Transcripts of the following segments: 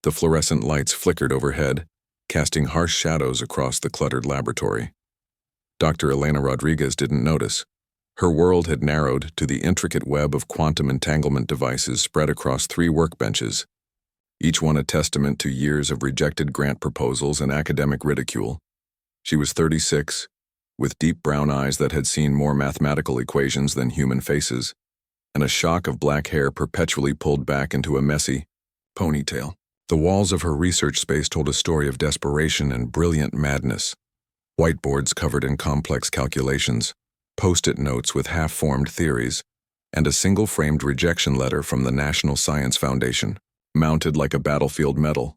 The fluorescent lights flickered overhead, casting harsh shadows across the cluttered laboratory. Dr. Elena Rodriguez didn't notice. Her world had narrowed to the intricate web of quantum entanglement devices spread across 3 workbenches, each one a testament to years of rejected grant proposals and academic ridicule. She was 36, with deep brown eyes that had seen more mathematical equations than human faces, and a shock of black hair perpetually pulled back into a messy ponytail. The walls of her research space told a story of desperation and brilliant madness. Whiteboards covered in complex calculations, post-it notes with half-formed theories, and a single-framed rejection letter from the National Science Foundation, mounted like a battlefield medal.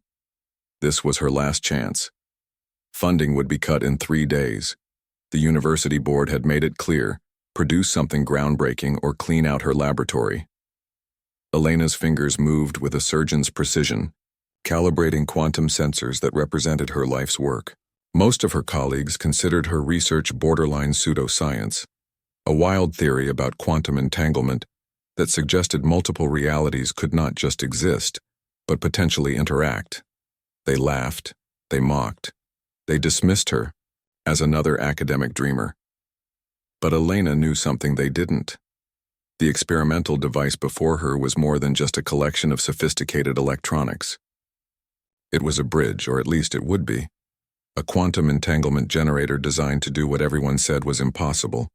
This was her last chance. Funding would be cut in 3 days. The university board had made it clear: produce something groundbreaking or clean out her laboratory. Elena's fingers moved with a surgeon's precision, calibrating quantum sensors that represented her life's work. Most of her colleagues considered her research borderline pseudoscience, a wild theory about quantum entanglement that suggested multiple realities could not just exist, but potentially interact. They laughed, they mocked, they dismissed her as another academic dreamer. But Elena knew something they didn't. The experimental device before her was more than just a collection of sophisticated electronics. It was a bridge, or at least it would be. A quantum entanglement generator designed to do what everyone said was impossible: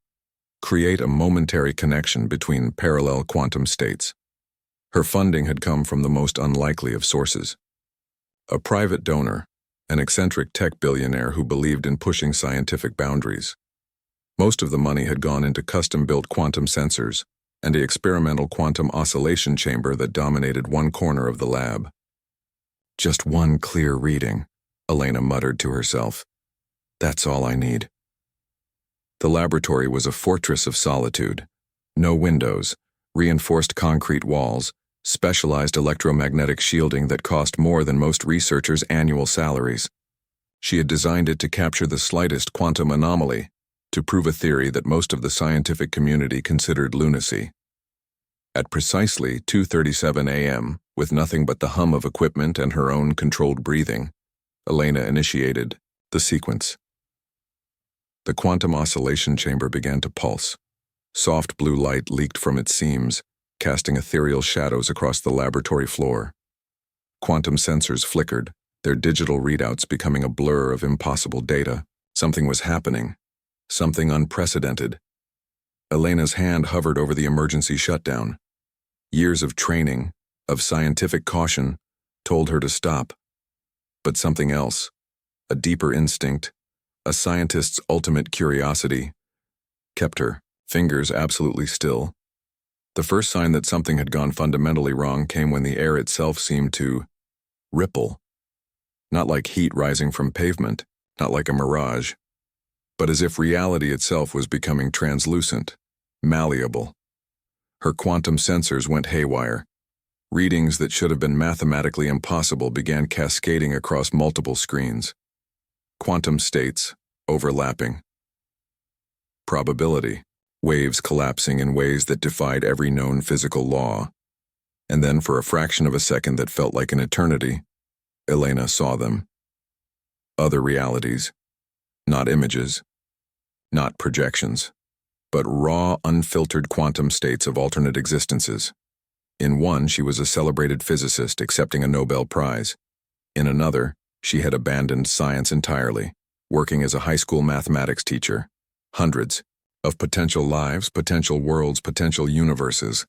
create a momentary connection between parallel quantum states. Her funding had come from the most unlikely of sources. A private donor, an eccentric tech billionaire who believed in pushing scientific boundaries. Most of the money had gone into custom-built quantum sensors and the experimental quantum oscillation chamber that dominated one corner of the lab. Just one clear reading, Elena muttered to herself. That's all I need. The laboratory was a fortress of solitude. No windows, reinforced concrete walls, specialized electromagnetic shielding that cost more than most researchers' annual salaries. She had designed it to capture the slightest quantum anomaly, to prove a theory that most of the scientific community considered lunacy. At precisely 2:37 a.m., with nothing but the hum of equipment and her own controlled breathing, Elena initiated the sequence. The quantum oscillation chamber began to pulse. Soft blue light leaked from its seams, casting ethereal shadows across the laboratory floor. Quantum sensors flickered, their digital readouts becoming a blur of impossible data. Something was happening. Something unprecedented. Elena's hand hovered over the emergency shutdown. Years of training, of scientific caution, told her to stop. But something else, a deeper instinct, a scientist's ultimate curiosity, kept her fingers absolutely still. The first sign that something had gone fundamentally wrong came when the air itself seemed to ripple. Not like heat rising from pavement, not like a mirage, but as if reality itself was becoming translucent, malleable. Her quantum sensors went haywire. Readings that should have been mathematically impossible began cascading across multiple screens. Quantum states overlapping. Probability, waves collapsing in ways that defied every known physical law. And then, for a fraction of a second that felt like an eternity, Elena saw them. Other realities, not images, not projections, but raw, unfiltered quantum states of alternate existences. In one, she was a celebrated physicist accepting a Nobel Prize. In another, she had abandoned science entirely, working as a high school mathematics teacher. Hundreds of potential lives, potential worlds, potential universes,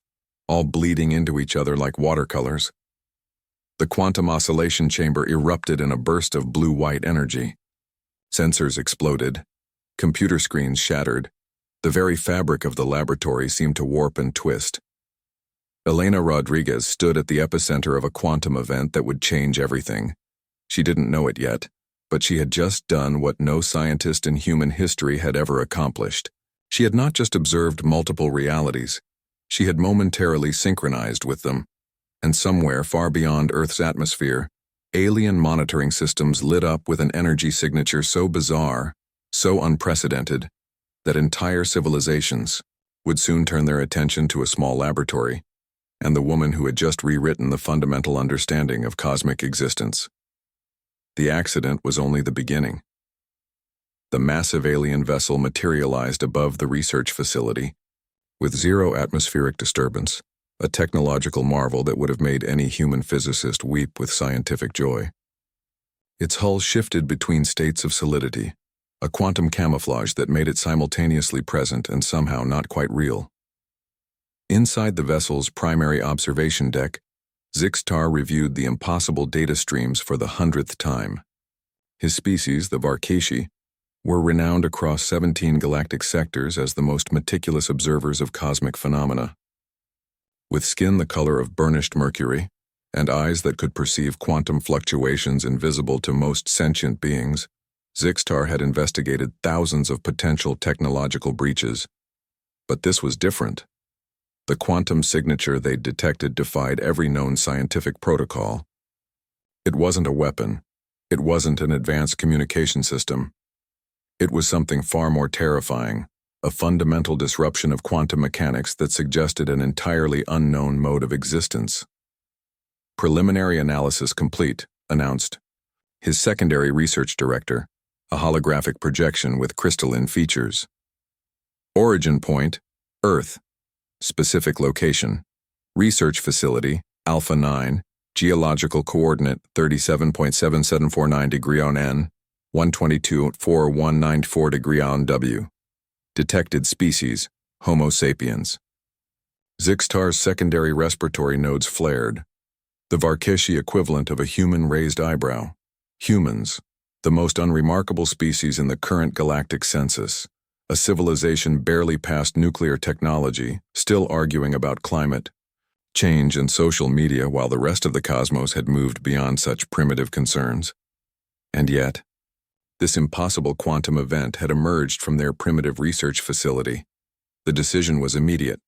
all bleeding into each other like watercolors. The quantum oscillation chamber erupted in a burst of blue-white energy. Sensors exploded. Computer screens shattered. The very fabric of the laboratory seemed to warp and twist. Elena Rodriguez stood at the epicenter of a quantum event that would change everything. She didn't know it yet, but she had just done what no scientist in human history had ever accomplished. She had not just observed multiple realities, she had momentarily synchronized with them, and somewhere far beyond Earth's atmosphere, alien monitoring systems lit up with an energy signature so bizarre, so unprecedented, that entire civilizations would soon turn their attention to a small laboratory and the woman who had just rewritten the fundamental understanding of cosmic existence. The accident was only the beginning. The massive alien vessel materialized above the research facility, with zero atmospheric disturbance, a technological marvel that would have made any human physicist weep with scientific joy. Its hull shifted between states of solidity, a quantum camouflage that made it simultaneously present and somehow not quite real. Inside the vessel's primary observation deck, Zixtar reviewed the impossible data streams for the 100th time. His species, the Varkeshi, were renowned across 17 galactic sectors as the most meticulous observers of cosmic phenomena. With skin the color of burnished mercury, and eyes that could perceive quantum fluctuations invisible to most sentient beings, Zixtar had investigated thousands of potential technological breaches. But this was different. The quantum signature they'd detected defied every known scientific protocol. It wasn't a weapon. It wasn't an advanced communication system. It was something far more terrifying, a fundamental disruption of quantum mechanics that suggested an entirely unknown mode of existence. Preliminary analysis complete, announced his secondary research director, a holographic projection with crystalline features. Origin point, Earth. Specific location, research facility, Alpha 9, geological coordinate 37.7749 degree on N, 122.4194 degree on W. Detected species, Homo sapiens. Zixtar's secondary respiratory nodes flared, the Varkeshi equivalent of a human raised eyebrow. Humans, the most unremarkable species in the current galactic census, a civilization barely past nuclear technology, still arguing about climate change and social media while the rest of the cosmos had moved beyond such primitive concerns. And yet, this impossible quantum event had emerged from their primitive research facility. The decision was immediate.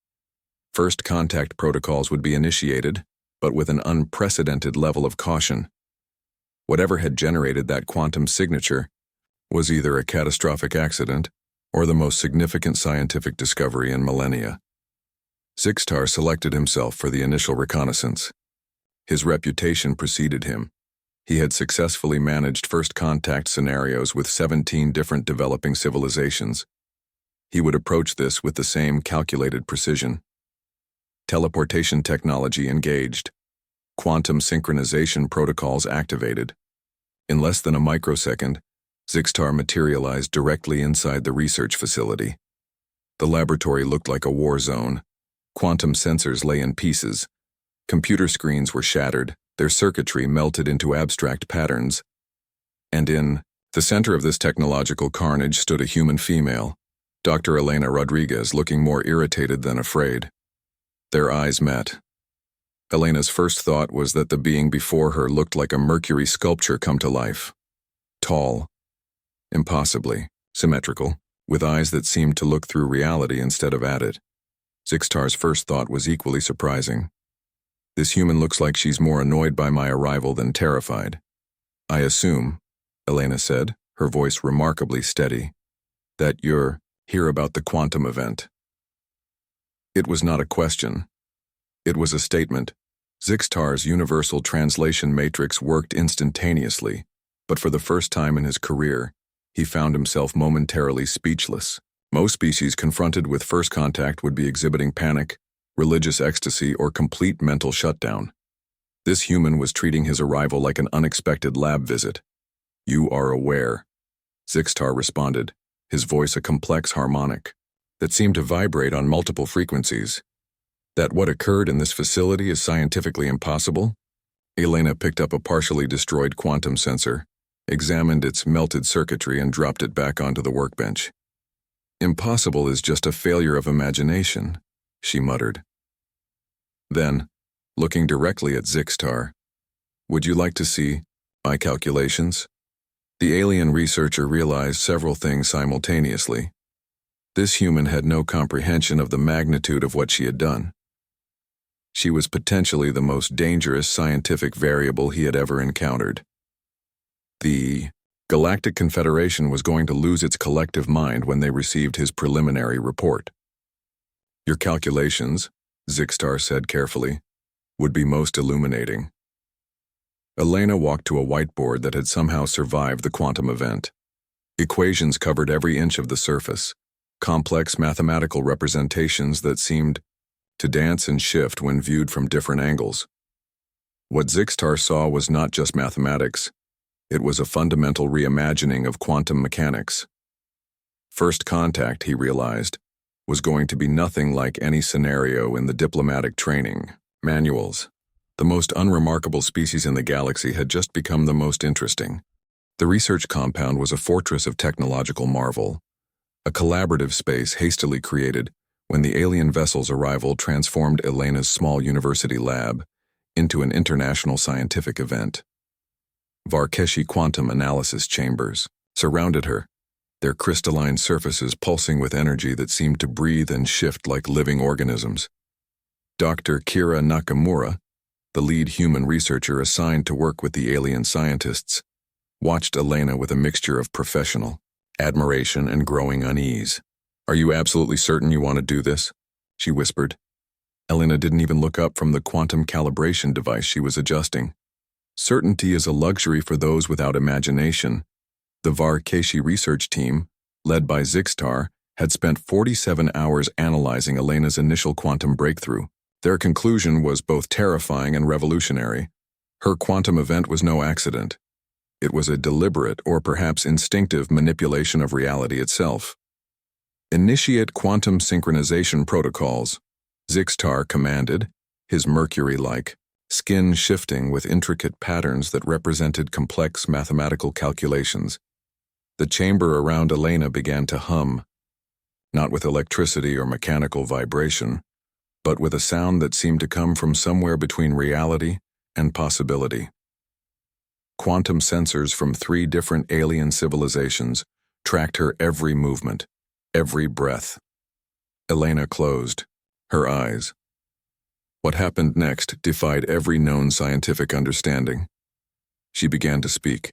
First contact protocols would be initiated, but with an unprecedented level of caution. Whatever had generated that quantum signature was either a catastrophic accident or the most significant scientific discovery in millennia. Zixtar selected himself for the initial reconnaissance. His reputation preceded him. He had successfully managed first contact scenarios with 17 different developing civilizations. He would approach this with the same calculated precision. Teleportation technology engaged. Quantum synchronization protocols activated. In less than a microsecond, Zixtar materialized directly inside the research facility. The laboratory looked like a war zone. Quantum sensors lay in pieces. Computer screens were shattered, their circuitry melted into abstract patterns. And in the center of this technological carnage stood a human female, Dr. Elena Rodriguez, looking more irritated than afraid. Their eyes met. Elena's first thought was that the being before her looked like a mercury sculpture come to life. Tall, impossibly symmetrical, with eyes that seemed to look through reality instead of at it. Zixtar's first thought was equally surprising. This human looks like she's more annoyed by my arrival than terrified. I assume, Elena said, her voice remarkably steady, that you're here about the quantum event. It was not a question. It was a statement. Zixtar's universal translation matrix worked instantaneously, but for the first time in his career, he found himself momentarily speechless. Most species confronted with first contact would be exhibiting panic, religious ecstasy, or complete mental shutdown. This human was treating his arrival like an unexpected lab visit. You are aware, Zixtar responded, his voice a complex harmonic that seemed to vibrate on multiple frequencies. That what occurred in this facility is scientifically impossible? Elena picked up a partially destroyed quantum sensor, examined its melted circuitry, and dropped it back onto the workbench. Impossible is just a failure of imagination, she muttered. Then, looking directly at Zixtar, would you like to see my calculations? The alien researcher realized several things simultaneously. This human had no comprehension of the magnitude of what she had done. She was potentially the most dangerous scientific variable he had ever encountered. The Galactic Confederation was going to lose its collective mind when they received his preliminary report. Your calculations, Zixtar said carefully, would be most illuminating. Elena walked to a whiteboard that had somehow survived the quantum event. Equations covered every inch of the surface, complex mathematical representations that seemed to dance and shift when viewed from different angles. What Zixtar saw was not just mathematics, it was a fundamental reimagining of quantum mechanics. First contact, he realized, was going to be nothing like any scenario in the diplomatic training manuals. The most unremarkable species in the galaxy had just become the most interesting. The research compound was a fortress of technological marvel, a collaborative space hastily created when the alien vessel's arrival transformed Elena's small university lab into an international scientific event. Varkeshi quantum analysis chambers surrounded her, their crystalline surfaces pulsing with energy that seemed to breathe and shift like living organisms. Dr. Kira Nakamura, the lead human researcher assigned to work with the alien scientists, watched Elena with a mixture of professional admiration and growing unease. "Are you absolutely certain you want to do this?" she whispered. Elena didn't even look up from the quantum calibration device she was adjusting. Certainty is a luxury for those without imagination. The Varkeshi research team, led by Zixtar, had spent 47 hours analyzing Elena's initial quantum breakthrough. Their conclusion was both terrifying and revolutionary. Her quantum event was no accident. It was a deliberate or perhaps instinctive manipulation of reality itself. "Initiate quantum synchronization protocols," Zixtar commanded, his mercury-like skin shifting with intricate patterns that represented complex mathematical calculations. The chamber around Elena began to hum, not with electricity or mechanical vibration, but with a sound that seemed to come from somewhere between reality and possibility. Quantum sensors from 3 different alien civilizations tracked her every movement, every breath. Elena closed her eyes. What happened next defied every known scientific understanding. She began to speak.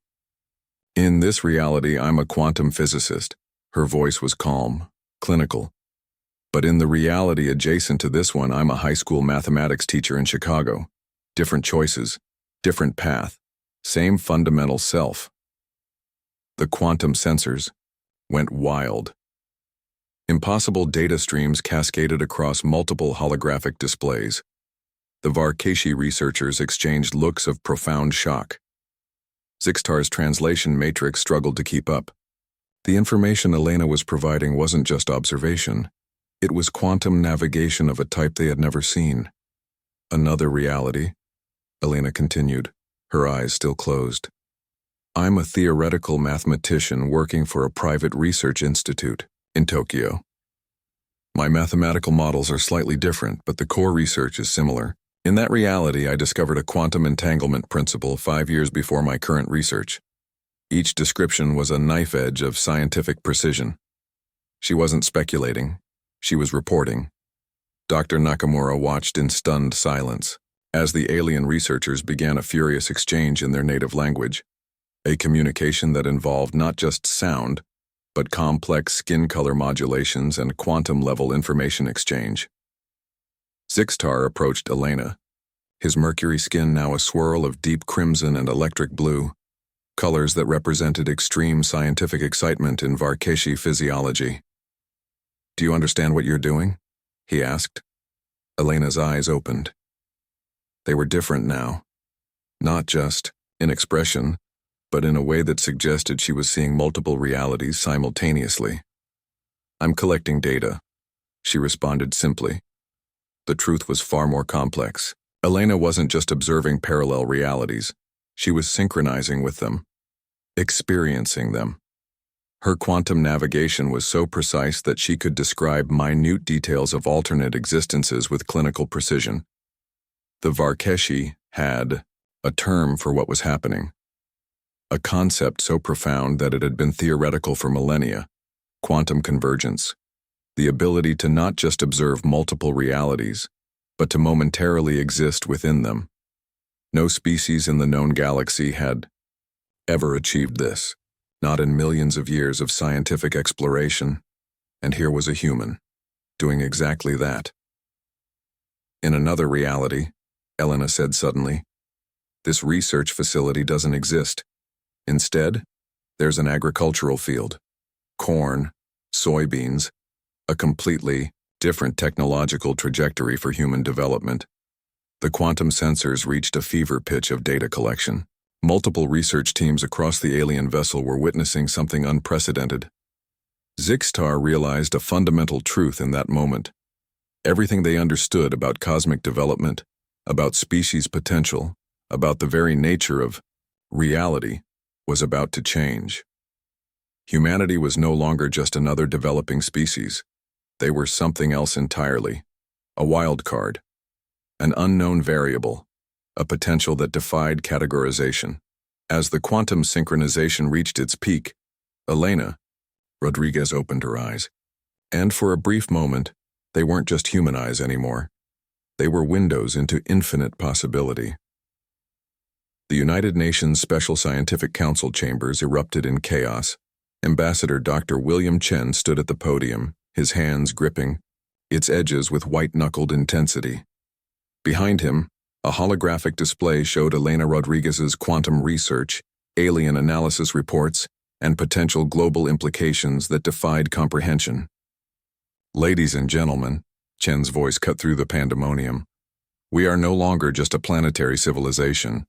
"In this reality, I'm a quantum physicist." Her voice was calm, clinical. "But in the reality adjacent to this one, I'm a high school mathematics teacher in Chicago. Different choices, different path, same fundamental self." The quantum sensors went wild. Impossible data streams cascaded across multiple holographic displays. The Varkeshi researchers exchanged looks of profound shock. Zixtar's translation matrix struggled to keep up. The information Elena was providing wasn't just observation. It was quantum navigation of a type they had never seen. "Another reality," Elena continued, her eyes still closed. "I'm a theoretical mathematician working for a private research institute in Tokyo. My mathematical models are slightly different, but the core research is similar. In that reality, I discovered a quantum entanglement principle 5 years before my current research. Each description was a knife edge of scientific precision." She wasn't speculating. She was reporting. Dr. Nakamura watched in stunned silence as the alien researchers began a furious exchange in their native language, a communication that involved not just sound, but complex skin color modulations and quantum-level information exchange. Zixtar approached Elena, his mercury skin now a swirl of deep crimson and electric blue, colors that represented extreme scientific excitement in Varkeshi physiology. "Do you understand what you're doing?" he asked. Elena's eyes opened. They were different now, not just in expression, but in a way that suggested she was seeing multiple realities simultaneously. "I'm collecting data," she responded simply. The truth was far more complex. Elena wasn't just observing parallel realities. She was synchronizing with them, experiencing them. Her quantum navigation was so precise that she could describe minute details of alternate existences with clinical precision. The Varkeshi had a term for what was happening, a concept so profound that it had been theoretical for millennia: quantum convergence, the ability to not just observe multiple realities, but to momentarily exist within them. No species in the known galaxy had ever achieved this, not in millions of years of scientific exploration, and here was a human, doing exactly that. In another reality, Elena said suddenly. This research facility doesn't exist. Instead, there's an agricultural field. Corn, soybeans, a completely different technological trajectory for human development. The quantum sensors reached a fever pitch of data collection. Multiple research teams across the alien vessel were witnessing something unprecedented. Zixtar realized a fundamental truth in that moment. Everything they understood about cosmic development, about species potential, about the very nature of reality, was about to change. Humanity was no longer just another developing species. They were something else entirely. A wild card. An unknown variable. A potential that defied categorization. As the quantum synchronization reached its peak, Elena Rodriguez opened her eyes. And for a brief moment, they weren't just human eyes anymore. They were windows into infinite possibility. The United Nations Special Scientific Council chambers erupted in chaos. Ambassador Dr. William Chen stood at the podium, his hands gripping its edges with white-knuckled intensity. Behind him, a holographic display showed Elena Rodriguez's quantum research, alien analysis reports, and potential global implications that defied comprehension. Ladies and gentlemen, Chen's voice cut through the pandemonium. We are no longer just a planetary civilization.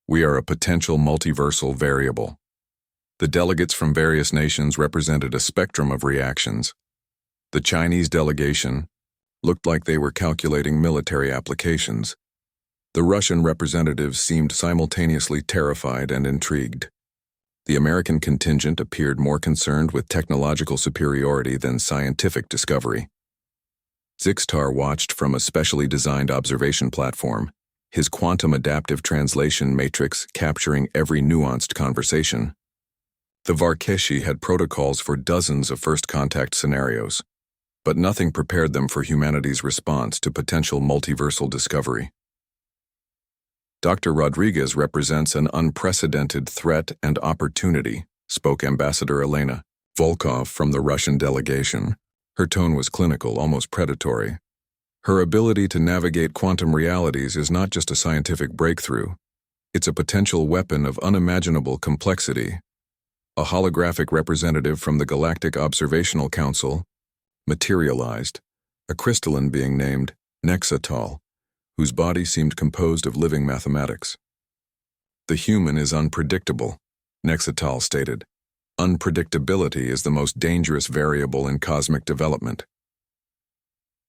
We are a potential multiversal variable. The delegates from various nations represented a spectrum of reactions. The Chinese delegation looked like they were calculating military applications. The Russian representatives seemed simultaneously terrified and intrigued. The American contingent appeared more concerned with technological superiority than scientific discovery. Zixtar watched from a specially designed observation platform, his quantum adaptive translation matrix capturing every nuanced conversation. The Varkeshi had protocols for dozens of first contact scenarios, but nothing prepared them for humanity's response to potential multiversal discovery. Dr. Rodriguez represents an unprecedented threat and opportunity, spoke Ambassador Elena Volkov from the Russian delegation. Her tone was clinical, almost predatory. Her ability to navigate quantum realities is not just a scientific breakthrough. It's a potential weapon of unimaginable complexity. A holographic representative from the Galactic Observational Council materialized, a crystalline being named Nexatal, whose body seemed composed of living mathematics. The human is unpredictable, Nexatal stated. Unpredictability is the most dangerous variable in cosmic development.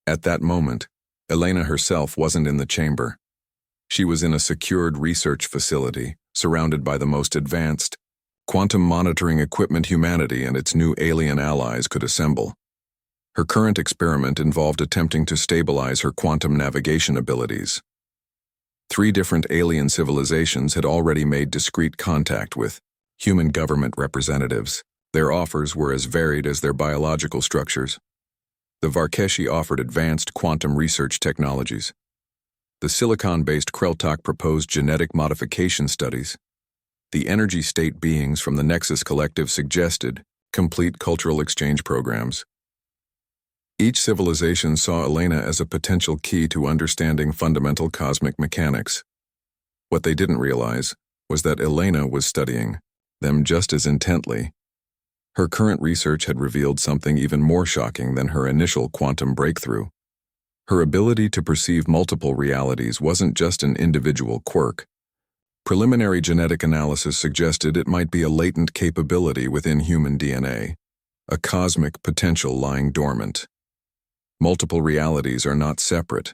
At that moment, Elena herself wasn't in the chamber. She was in a secured research facility, surrounded by the most advanced quantum monitoring equipment humanity and its new alien allies could assemble. Her current experiment involved attempting to stabilize her quantum navigation abilities. 3 different alien civilizations had already made discreet contact with human government representatives. Their offers were as varied as their biological structures. The Varkeshi offered advanced quantum research technologies. The silicon-based Kreltak proposed genetic modification studies. The energy state beings from the Nexus Collective suggested complete cultural exchange programs. Each civilization saw Elena as a potential key to understanding fundamental cosmic mechanics. What they didn't realize was that Elena was studying them just as intently. Her current research had revealed something even more shocking than her initial quantum breakthrough. Her ability to perceive multiple realities wasn't just an individual quirk. Preliminary genetic analysis suggested it might be a latent capability within human DNA, a cosmic potential lying dormant. Multiple realities are not separate,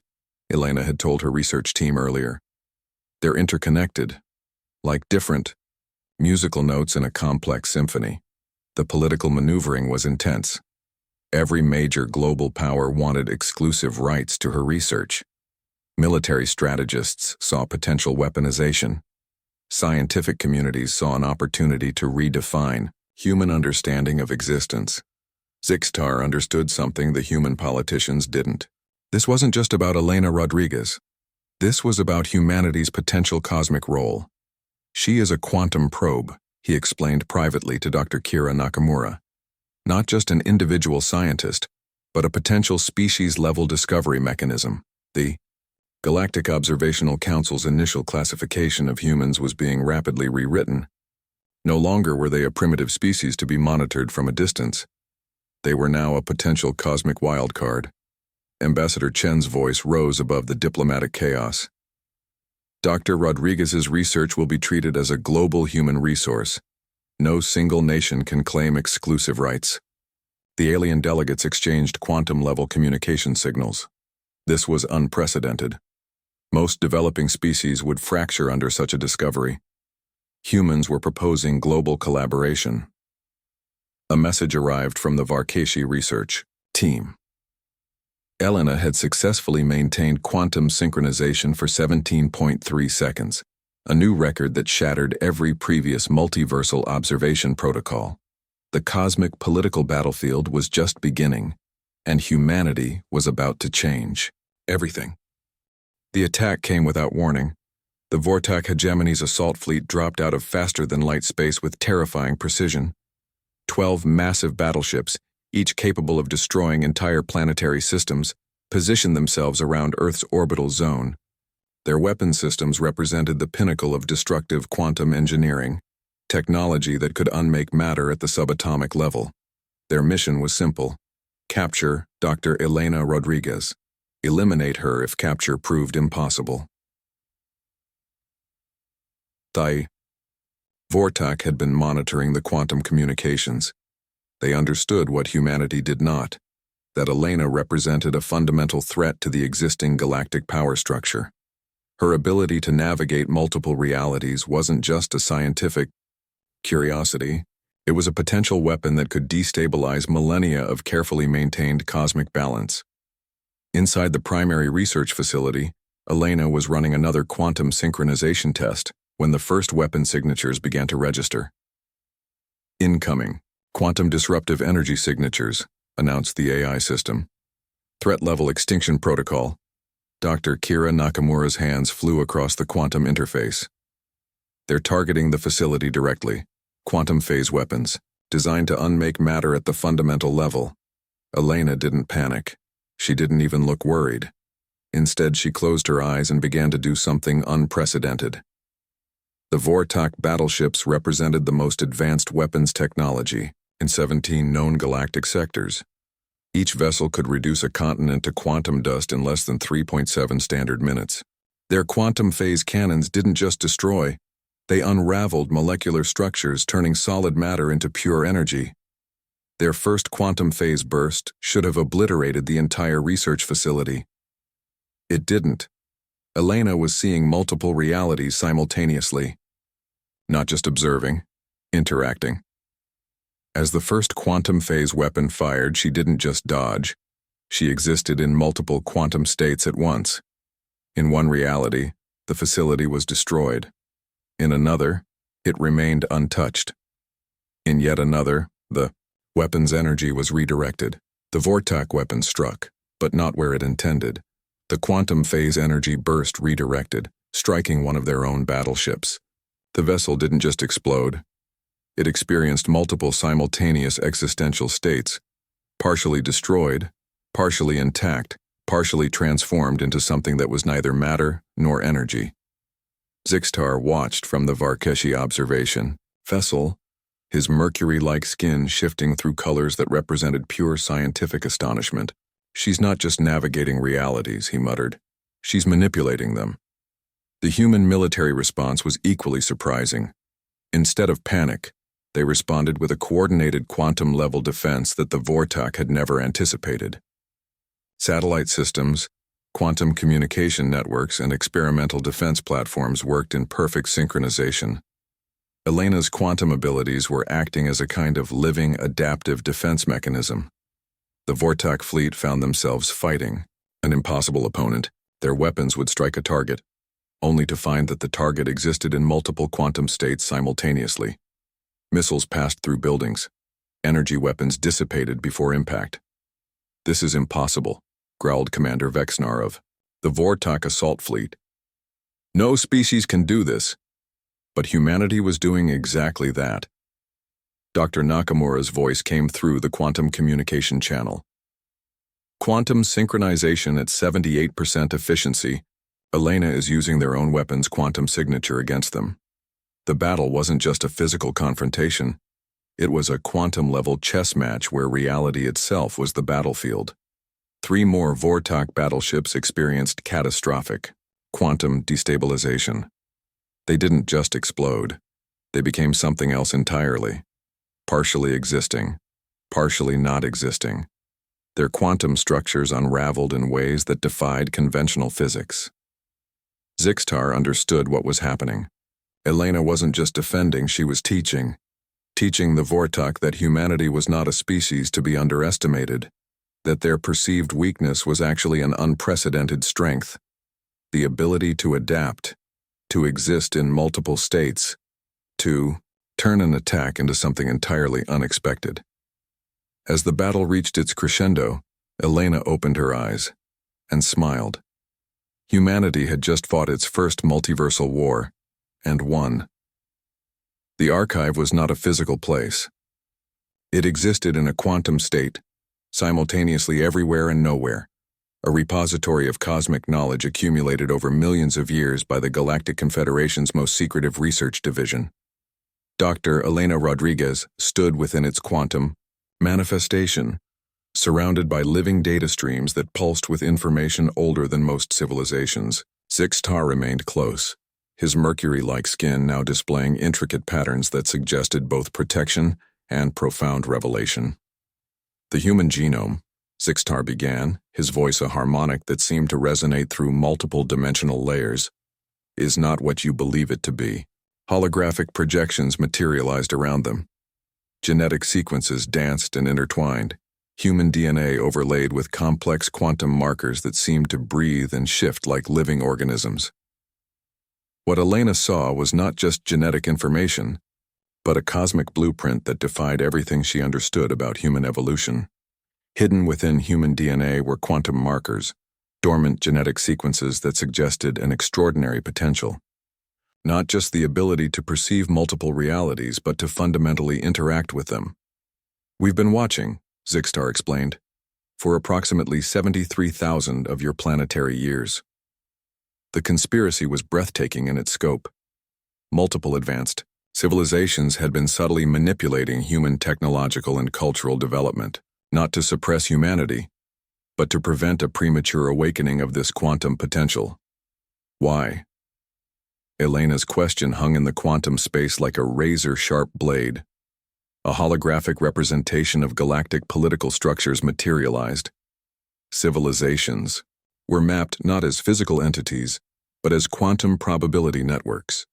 Elena had told her research team earlier. They're interconnected, like different musical notes in a complex symphony. The political maneuvering was intense. Every major global power wanted exclusive rights to her research. Military strategists saw potential weaponization. Scientific communities saw an opportunity to redefine human understanding of existence. Zixtar understood something the human politicians didn't. This wasn't just about Elena Rodriguez. This was about humanity's potential cosmic role. She is a quantum probe, he explained privately to Dr. Kira Nakamura. Not just an individual scientist, but a potential species-level discovery mechanism. The Galactic Observational Council's initial classification of humans was being rapidly rewritten. No longer were they a primitive species to be monitored from a distance. They were now a potential cosmic wildcard. Ambassador Chen's voice rose above the diplomatic chaos. Dr. Rodriguez's research will be treated as a global human resource. No single nation can claim exclusive rights. The alien delegates exchanged quantum-level communication signals. This was unprecedented. Most developing species would fracture under such a discovery. Humans were proposing global collaboration. A message arrived from the Varkashi research team. Elena had successfully maintained quantum synchronization for 17.3 seconds, a new record that shattered every previous multiversal observation protocol. The cosmic political battlefield was just beginning, and humanity was about to change everything. The attack came without warning. The Vortak hegemony's assault fleet dropped out of faster-than-light space with terrifying precision. 12 massive battleships, each capable of destroying entire planetary systems, positioned themselves around Earth's orbital zone. Their weapon systems represented the pinnacle of destructive quantum engineering, technology that could unmake matter at the subatomic level. Their mission was simple: capture Dr. Elena Rodriguez. Eliminate her if capture proved impossible. The Vortak had been monitoring the quantum communications. They understood what humanity did not, that Elena represented a fundamental threat to the existing galactic power structure. Her ability to navigate multiple realities wasn't just a scientific curiosity, it was a potential weapon that could destabilize millennia of carefully maintained cosmic balance. Inside the primary research facility, Elena was running another quantum synchronization test when the first weapon signatures began to register. Incoming. Quantum disruptive energy signatures, announced the AI system. Threat level extinction protocol. Dr. Kira Nakamura's hands flew across the quantum interface. They're targeting the facility directly. Quantum phase weapons, designed to unmake matter at the fundamental level. Elena didn't panic. She didn't even look worried. Instead, she closed her eyes and began to do something unprecedented. The Vortak battleships represented the most advanced weapons technology in 17 known galactic sectors. Each vessel could reduce a continent to quantum dust in less than 3.7 standard minutes. Their quantum phase cannons didn't just destroy, they unraveled molecular structures, turning solid matter into pure energy. Their first quantum phase burst should have obliterated the entire research facility. It didn't. Elena was seeing multiple realities simultaneously. Not just observing, interacting. As the first quantum phase weapon fired, she didn't just dodge. She existed in multiple quantum states at once. In one reality, the facility was destroyed. In another, it remained untouched. In yet another, the weapon's energy was redirected. The Vortak weapon struck, but not where it intended. The quantum phase energy burst redirected, striking one of their own battleships. The vessel didn't just explode. It experienced multiple simultaneous existential states, partially destroyed, partially intact, partially transformed into something that was neither matter nor energy. Zixtar watched from the Varkashi observation vessel, his mercury-like skin shifting through colors that represented pure scientific astonishment. She's not just navigating realities, he muttered. She's manipulating them. The human military response was equally surprising. Instead of panic, they responded with a coordinated quantum-level defense that the Vortak had never anticipated. Satellite systems, quantum communication networks, and experimental defense platforms worked in perfect synchronization. Elena's quantum abilities were acting as a kind of living, adaptive defense mechanism. The Vortak fleet found themselves fighting an impossible opponent. Their weapons would strike a target, only to find that the target existed in multiple quantum states simultaneously. Missiles passed through buildings. Energy weapons dissipated before impact. "This is impossible," growled Commander Vexnar of the Vortak assault fleet. "No species can do this." But humanity was doing exactly that. Dr. Nakamura's voice came through the quantum communication channel. "Quantum synchronization at 78% efficiency. Elena is using their own weapon's quantum signature against them. The battle wasn't just a physical confrontation. It was a quantum-level chess match where reality itself was the battlefield. 3 more Vortok battleships experienced catastrophic quantum destabilization. They didn't just explode. They became something else entirely. Partially existing, partially not existing. Their quantum structures unraveled in ways that defied conventional physics. Zixtar understood what was happening. Elena wasn't just defending, she was teaching. Teaching the Vortok that humanity was not a species to be underestimated, that their perceived weakness was actually an unprecedented strength. The ability to adapt, to exist in multiple states, to turn an attack into something entirely unexpected. As the battle reached its crescendo, Elena opened her eyes and smiled. Humanity had just fought its first multiversal war, and won. The archive was not a physical place. It existed in a quantum state, simultaneously everywhere and nowhere, a repository of cosmic knowledge accumulated over millions of years by the Galactic Confederation's most secretive research division. Dr. Elena Rodriguez stood within its quantum manifestation, surrounded by living data streams that pulsed with information older than most civilizations. Zixtar remained close, his mercury-like skin now displaying intricate patterns that suggested both protection and profound revelation. The human genome, Zixtar began, his voice a harmonic that seemed to resonate through multiple dimensional layers, is not what you believe it to be. Holographic projections materialized around them. Genetic sequences danced and intertwined, human DNA overlaid with complex quantum markers that seemed to breathe and shift like living organisms. What Elena saw was not just genetic information, but a cosmic blueprint that defied everything she understood about human evolution. Hidden within human DNA were quantum markers, dormant genetic sequences that suggested an extraordinary potential. Not just the ability to perceive multiple realities, but to fundamentally interact with them. We've been watching, Zixtar explained, for approximately 73,000 of your planetary years. The conspiracy was breathtaking in its scope. Multiple advanced civilizations had been subtly manipulating human technological and cultural development, not to suppress humanity, but to prevent a premature awakening of this quantum potential. Why? Elena's question hung in the quantum space like a razor-sharp blade. A holographic representation of galactic political structures materialized. Civilizations were mapped not as physical entities, but as quantum probability networks.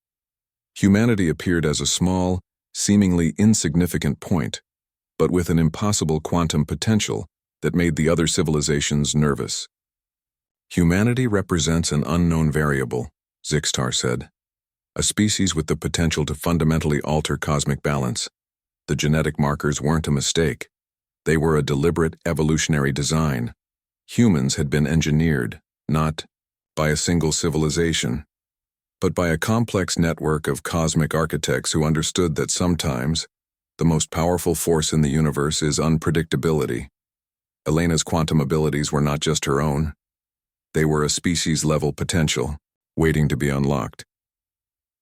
Humanity appeared as a small, seemingly insignificant point, but with an impossible quantum potential that made the other civilizations nervous. Humanity represents an unknown variable, Zixtar said. A species with the potential to fundamentally alter cosmic balance. The genetic markers weren't a mistake. They were a deliberate evolutionary design. Humans had been engineered, not by a single civilization, but by a complex network of cosmic architects who understood that sometimes the most powerful force in the universe is unpredictability. Elena's quantum abilities were not just her own. They were a species-level potential, waiting to be unlocked.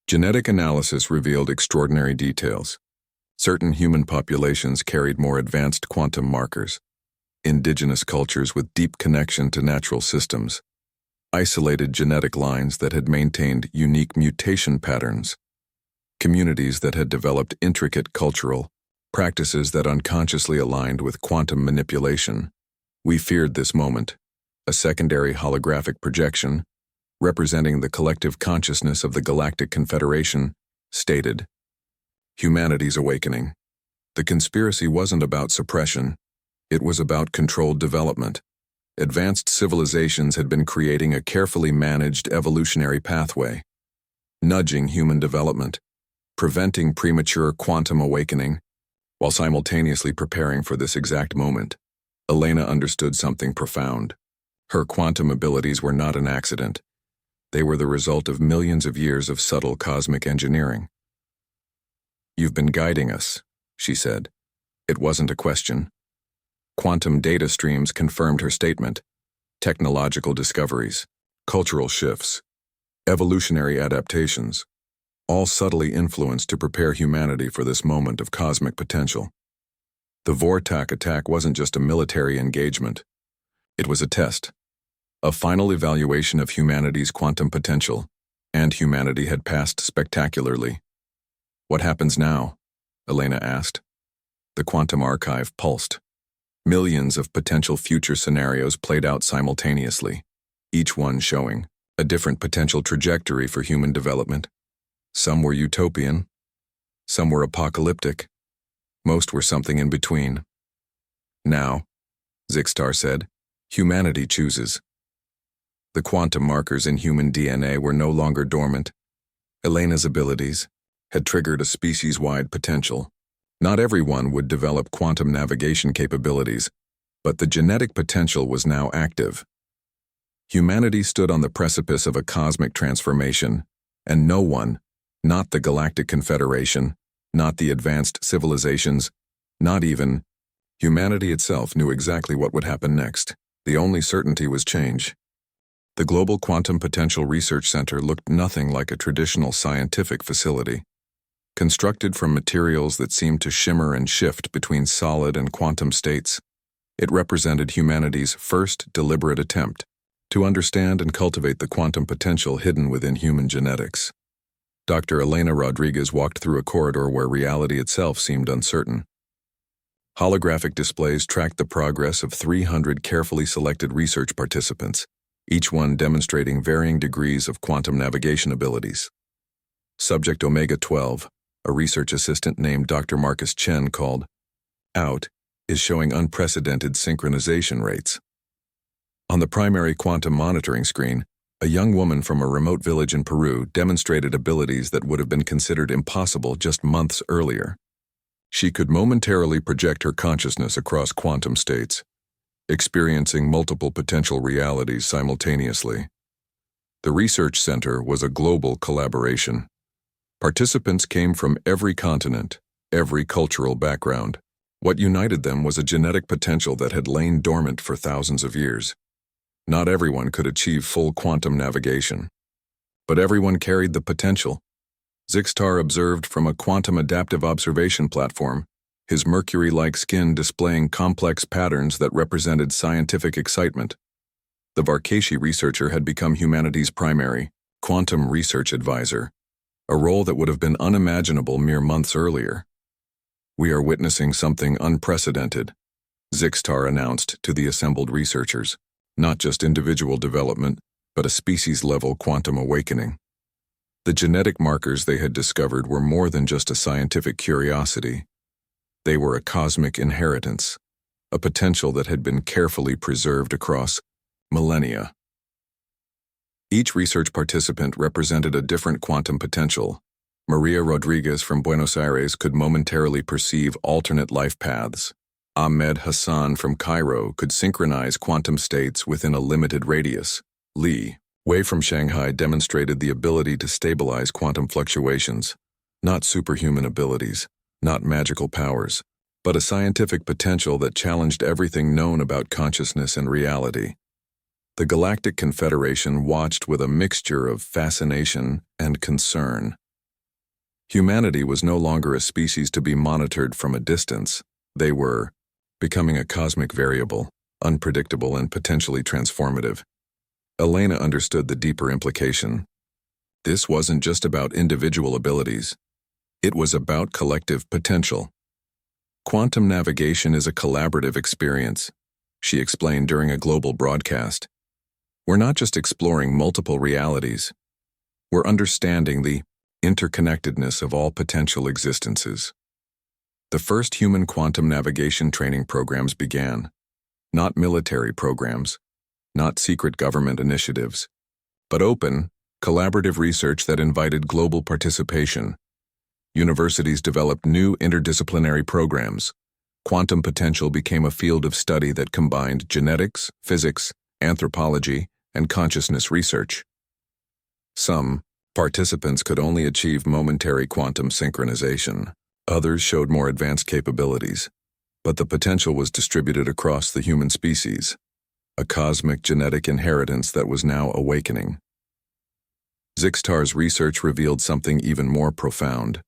Genetic analysis revealed extraordinary details. Certain human populations carried more advanced quantum markers. Indigenous cultures with deep connection to natural systems. Isolated genetic lines that had maintained unique mutation patterns. Communities that had developed intricate cultural practices that unconsciously aligned with quantum manipulation. We feared this moment, a secondary holographic projection, representing the collective consciousness of the Galactic Confederation, stated, humanity's awakening. The conspiracy wasn't about suppression, it was about controlled development. Advanced civilizations had been creating a carefully managed evolutionary pathway, nudging human development, preventing premature quantum awakening, while simultaneously preparing for this exact moment. Elena understood something profound. Her quantum abilities were not an accident. They were the result of millions of years of subtle cosmic engineering. You've been guiding us, she said. It wasn't a question. Quantum data streams confirmed her statement. Technological discoveries, cultural shifts, evolutionary adaptations, all subtly influenced to prepare humanity for this moment of cosmic potential. The Vortak attack wasn't just a military engagement. It was a test, a final evaluation of humanity's quantum potential, and humanity had passed spectacularly. "What happens now?" Elena asked. The quantum archive pulsed. Millions of potential future scenarios played out simultaneously, each one showing a different potential trajectory for human development. Some were utopian, some were apocalyptic, most were something in between. "Now," Zixtar said, "humanity chooses." The quantum markers in human DNA were no longer dormant. Elena's abilities had triggered a species-wide potential. Not everyone would develop quantum navigation capabilities, but the genetic potential was now active. Humanity stood on the precipice of a cosmic transformation, and no one, not the Galactic Confederation, not the advanced civilizations, not even humanity itself, knew exactly what would happen next. The only certainty was change. The Global Quantum Potential Research Center looked nothing like a traditional scientific facility. Constructed from materials that seemed to shimmer and shift between solid and quantum states, it represented humanity's first deliberate attempt to understand and cultivate the quantum potential hidden within human genetics. Dr. Elena Rodriguez walked through a corridor where reality itself seemed uncertain. Holographic displays tracked the progress of 300 carefully selected research participants, each one demonstrating varying degrees of quantum navigation abilities. Subject Omega 12, a research assistant named Dr. Marcus Chen, called out, is showing unprecedented synchronization rates. On the primary quantum monitoring screen, a young woman from a remote village in Peru demonstrated abilities that would have been considered impossible just months earlier. She could momentarily project her consciousness across quantum states, experiencing multiple potential realities simultaneously. The research center was a global collaboration. Participants came from every continent, every cultural background. What united them was a genetic potential that had lain dormant for thousands of years. Not everyone could achieve full quantum navigation, but everyone carried the potential. Zixtar observed from a quantum adaptive observation platform, his mercury-like skin displaying complex patterns that represented scientific excitement. The Varkashi researcher had become humanity's primary quantum research advisor, a role that would have been unimaginable mere months earlier. "We are witnessing something unprecedented," Zixtar announced to the assembled researchers. Not just individual development, but a species-level quantum awakening. The genetic markers they had discovered were more than just a scientific curiosity. They were a cosmic inheritance, a potential that had been carefully preserved across millennia. Each research participant represented a different quantum potential. Maria Rodriguez from Buenos Aires could momentarily perceive alternate life paths. Ahmed Hassan from Cairo could synchronize quantum states within a limited radius. Li Wei from Shanghai demonstrated the ability to stabilize quantum fluctuations. Not superhuman abilities, not magical powers, but a scientific potential that challenged everything known about consciousness and reality. The Galactic Confederation watched with a mixture of fascination and concern. Humanity was no longer a species to be monitored from a distance. They were becoming a cosmic variable, unpredictable and potentially transformative. Elena understood the deeper implication. This wasn't just about individual abilities. It was about collective potential. Quantum navigation is a collaborative experience, she explained during a global broadcast. We're not just exploring multiple realities. We're understanding the interconnectedness of all potential existences. The first human quantum navigation training programs began. Not military programs, not secret government initiatives, but open, collaborative research that invited global participation. Universities developed new interdisciplinary programs. Quantum potential became a field of study that combined genetics, physics, anthropology, and consciousness research. Some participants could only achieve momentary quantum synchronization. Others showed more advanced capabilities, but the potential was distributed across the human species. a cosmic genetic inheritance that was now awakening. Zixtar's research revealed something even more profound.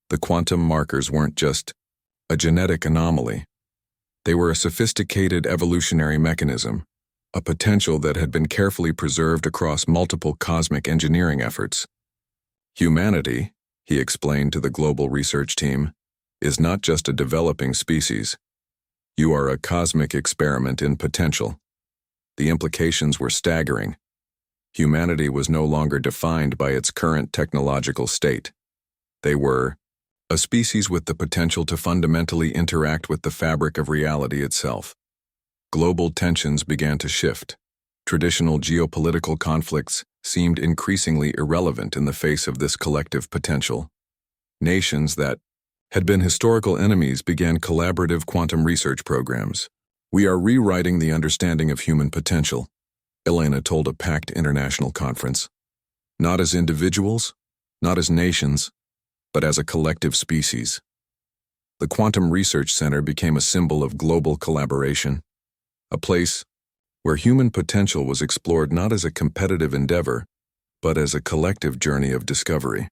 The quantum markers weren't just a genetic anomaly. They were a sophisticated evolutionary mechanism, a potential that had been carefully preserved across multiple cosmic engineering efforts. Humanity, he explained to the global research team, is not just a developing species. You are a cosmic experiment in potential. The implications were staggering. Humanity was no longer defined by its current technological state. They were a species with the potential to fundamentally interact with the fabric of reality itself. Global tensions began to shift. Traditional geopolitical conflicts seemed increasingly irrelevant in the face of this collective potential. Nations that had been historical enemies began collaborative quantum research programs. We are rewriting the understanding of human potential, Elena told a packed international conference. Not as individuals, not as nations, but as a collective species. The Quantum Research Center became a symbol of global collaboration, a place where human potential was explored not as a competitive endeavor, but as a collective journey of discovery.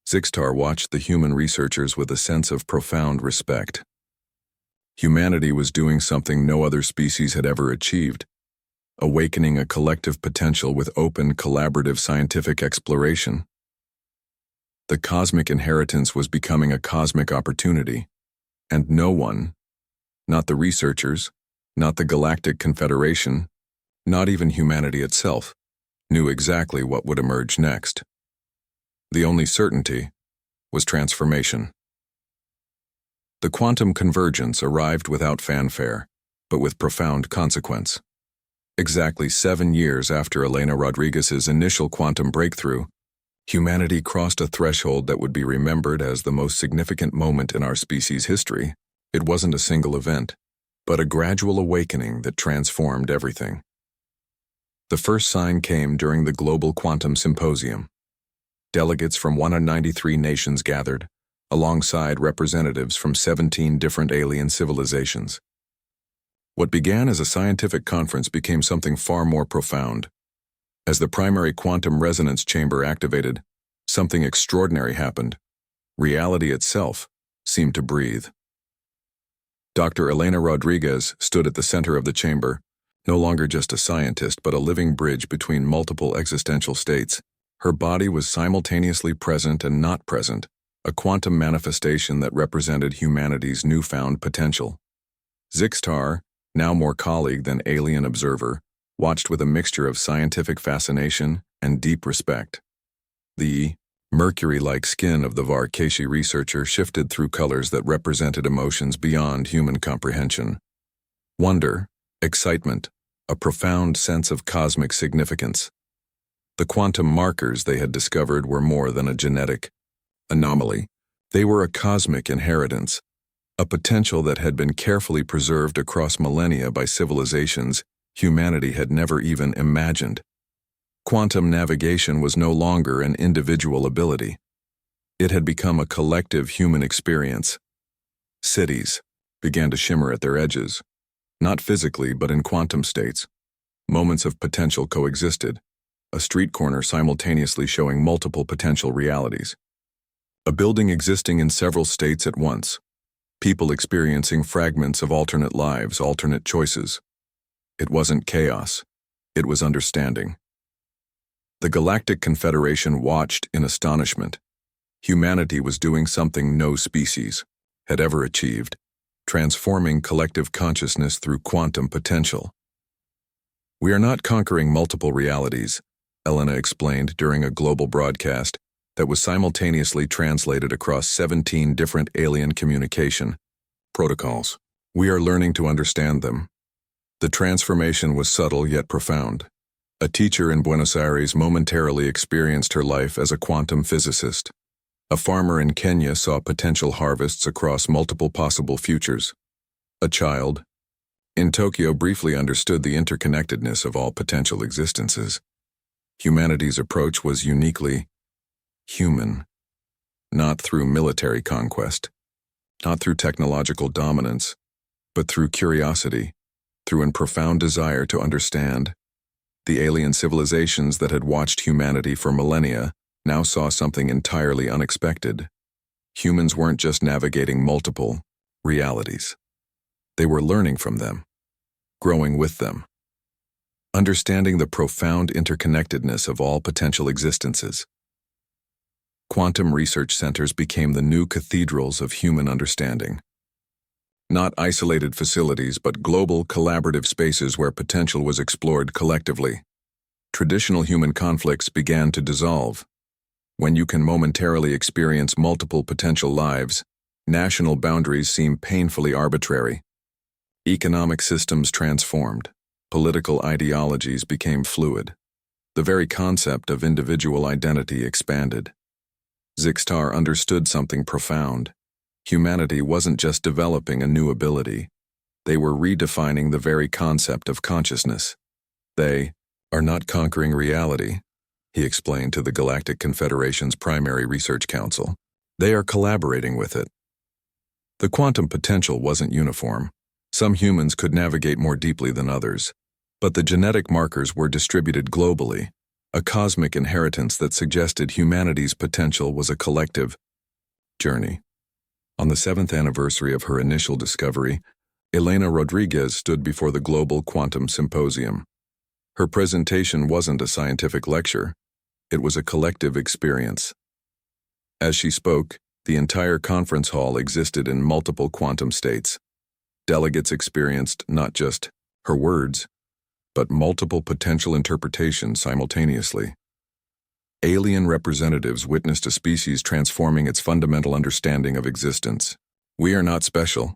Zixtar watched the human researchers with a sense of profound respect. Humanity was doing something no other species had ever achieved, awakening a collective potential with open, collaborative scientific exploration. The cosmic inheritance was becoming a cosmic opportunity, and no one, not the researchers, not the Galactic Confederation, not even humanity itself, knew exactly what would emerge next. The only certainty was transformation. The quantum convergence arrived without fanfare, but with profound consequence. Exactly 7 years after Elena Rodriguez's initial quantum breakthrough, humanity crossed a threshold that would be remembered as the most significant moment in our species' history. It wasn't a single event, but a gradual awakening that transformed everything. The first sign came during the Global Quantum Symposium. Delegates from 193 nations gathered, alongside representatives from 17 different alien civilizations. What began as a scientific conference became something far more profound. As the primary quantum resonance chamber activated, something extraordinary happened. Reality itself seemed to breathe. Dr. Elena Rodriguez stood at the center of the chamber, no longer just a scientist but a living bridge between multiple existential states. Her body was simultaneously present and not present, a quantum manifestation that represented humanity's newfound potential. Zixtar, now more colleague than alien observer, watched with a mixture of scientific fascination and deep respect. The mercury-like skin of the Varkashi researcher shifted through colors that represented emotions beyond human comprehension. Wonder, excitement, a profound sense of cosmic significance. The quantum markers they had discovered were more than a genetic anomaly. They were a cosmic inheritance, a potential that had been carefully preserved across millennia by civilizations humanity had never even imagined. Quantum navigation was no longer an individual ability. It had become a collective human experience. Cities began to shimmer at their edges, not physically but in quantum states. Moments of potential coexisted, a street corner simultaneously showing multiple potential realities. A building existing in several states at once. People experiencing fragments of alternate lives, alternate choices. It wasn't chaos. It was understanding. The Galactic Confederation watched in astonishment. Humanity was doing something no species had ever achieved, transforming collective consciousness through quantum potential. We are not conquering multiple realities, Elena explained during a global broadcast that was simultaneously translated across 17 different alien communication protocols. We are learning to understand them. The transformation was subtle yet profound. A teacher in Buenos Aires momentarily experienced her life as a quantum physicist. A farmer in Kenya saw potential harvests across multiple possible futures. A child in Tokyo briefly understood the interconnectedness of all potential existences. Humanity's approach was uniquely human, not through military conquest, not through technological dominance, but through curiosity, through a profound desire to understand. The alien civilizations that had watched humanity for millennia now saw something entirely unexpected. Humans weren't just navigating multiple realities. They were learning from them, growing with them, understanding the profound interconnectedness of all potential existences. Quantum research centers became the new cathedrals of human understanding. Not isolated facilities, but global, collaborative spaces where potential was explored collectively. Traditional human conflicts began to dissolve. When you can momentarily experience multiple potential lives, national boundaries seem painfully arbitrary. Economic systems transformed. Political ideologies became fluid. The very concept of individual identity expanded. Zixtar understood something profound. Humanity wasn't just developing a new ability. They were redefining the very concept of consciousness. They are not conquering reality, he explained to the Galactic Confederation's primary research council. They are collaborating with it. The quantum potential wasn't uniform. Some humans could navigate more deeply than others. But the genetic markers were distributed globally, a cosmic inheritance that suggested humanity's potential was a collective journey. On the 7th anniversary of her initial discovery, Elena Rodriguez stood before the Global Quantum Symposium. Her presentation wasn't a scientific lecture, it was a collective experience. As she spoke, the entire conference hall existed in multiple quantum states. Delegates experienced not just her words, but multiple potential interpretations simultaneously. Alien representatives witnessed a species transforming its fundamental understanding of existence. We are not special,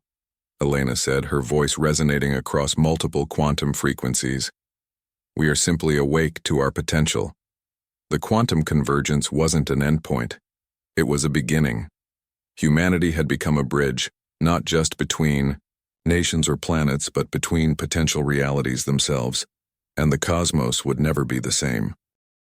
Elena said, her voice resonating across multiple quantum frequencies. We are simply awake to our potential. The quantum convergence wasn't an endpoint. It was a beginning. Humanity had become a bridge, not just between nations or planets, but between potential realities themselves, and the cosmos would never be the same.